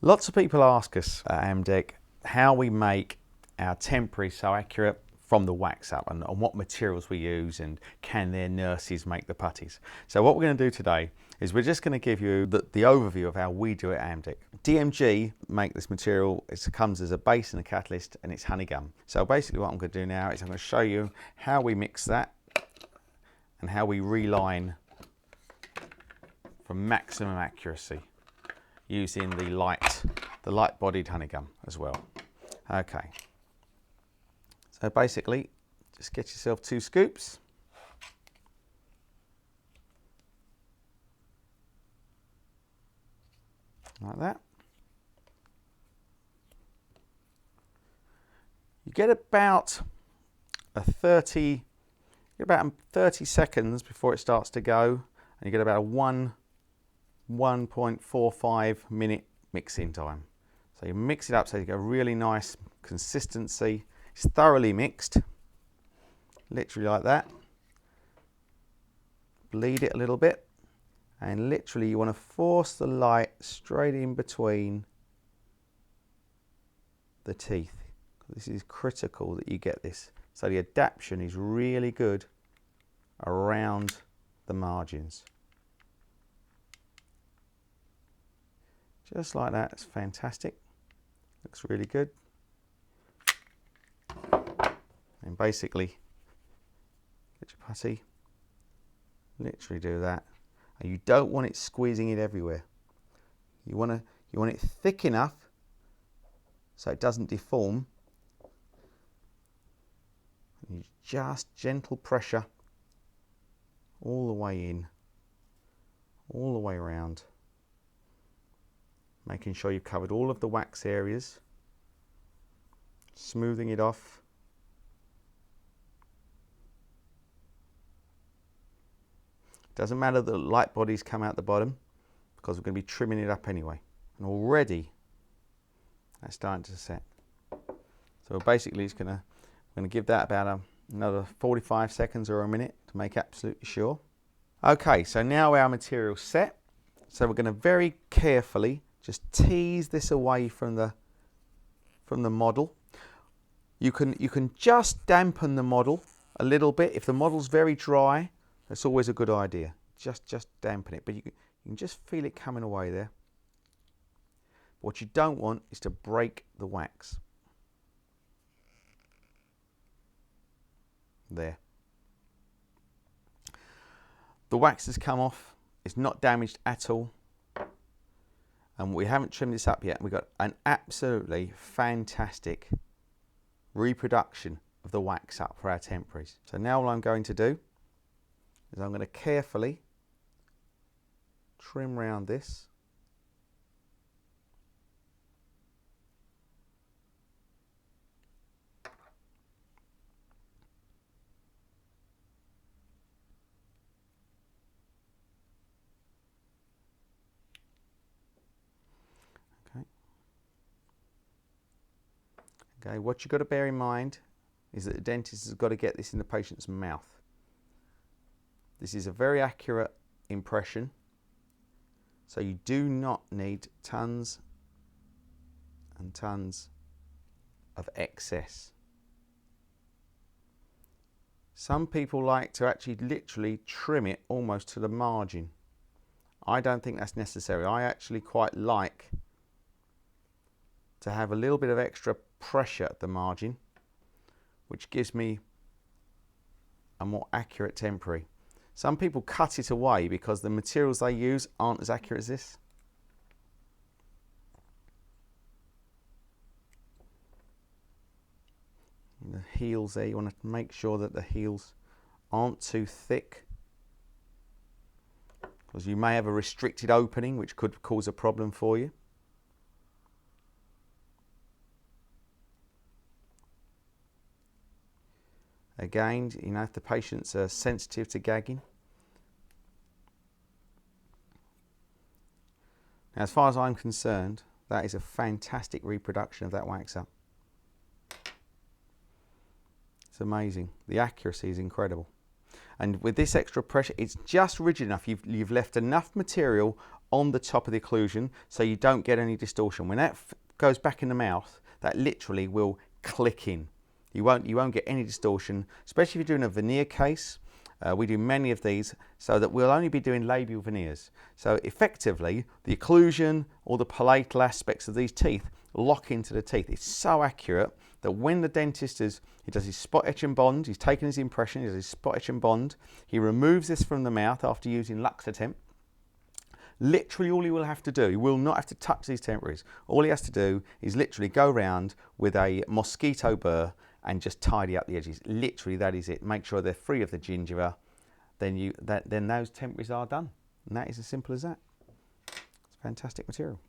Lots of people ask us at Amdec how we make our temporaries so accurate from the wax up and what materials we use, and can their nurses make the putties. So what we're going to do today is we're just going to give you the overview of how we do it at Amdec. DMG make this material. It comes as a base and a catalyst, and it's honeycomb. So basically what I'm going to do now is I'm going to show you how we mix that and how we reline for maximum accuracy using the light bodied honeycomb as well. Okay, so basically just get yourself 2 scoops. Like that. You get about 30 seconds before it starts to go, and you get about a 1.45 minute mixing time. So you mix it up so you get a really nice consistency. It's thoroughly mixed, literally like that. Bleed it a little bit, and literally you want to force the light straight in between the teeth. This is critical that you get this, so the adaptation is really good around the margins. Just like that. It's fantastic. Looks really good. And basically, get your putty, literally do that. And you don't want it squeezing it everywhere. You want it thick enough so it doesn't deform. And you just gentle pressure all the way in, all the way around, making sure you've covered all of the wax areas, smoothing it off. Doesn't matter that light bodies come out the bottom, because we're going to be trimming it up anyway. And already that's starting to set. So we're basically just going to give that about another 45 seconds or a minute to make absolutely sure. Okay, so now our material's set. So we're going to very carefully just tease this away from the model. You can just dampen the model a little bit. If the model's very dry, that's always a good idea. Just dampen it, but you can just feel it coming away there. What you don't want is to break the wax. There. The wax has come off. It's not damaged at all. And we haven't trimmed this up yet. We've got an absolutely fantastic reproduction of the wax up for our temporaries. So now what I'm going to do is I'm going to carefully trim round this. Okay, what you've got to bear in mind is that the dentist has got to get this in the patient's mouth. This is a very accurate impression, so you do not need tons and tons of excess. Some people like to actually literally trim it almost to the margin. I don't think that's necessary. I actually quite like to have a little bit of extra pressure at the margin, which gives me a more accurate temporary. Some people cut it away because the materials they use aren't as accurate as this. And the heels there, you want to make sure that the heels aren't too thick, because you may have a restricted opening which could cause a problem for you. Again, you know, if the patients are sensitive to gagging. Now, as far as I'm concerned, that is a fantastic reproduction of that wax up. It's amazing. The accuracy is incredible. And with this extra pressure, it's just rigid enough. You've left enough material on the top of the occlusion so you don't get any distortion. When that goes back in the mouth, that literally will click in. You won't get any distortion, especially if you're doing a veneer case. We do many of these so that we'll only be doing labial veneers. So effectively, the occlusion or the palatal aspects of these teeth lock into the teeth. It's so accurate that when the dentist he does his spot etch and bond, he's taken his impression, he does his spot etch and bond, he removes this from the mouth after using Luxatemp. Literally all he will have to do, he will not have to touch these temporaries. All he has to do is literally go around with a mosquito burr and just tidy up the edges. Literally, that is it. Make sure they're free of the gingiva. Then those temporaries are done. And that is as simple as that. It's fantastic material.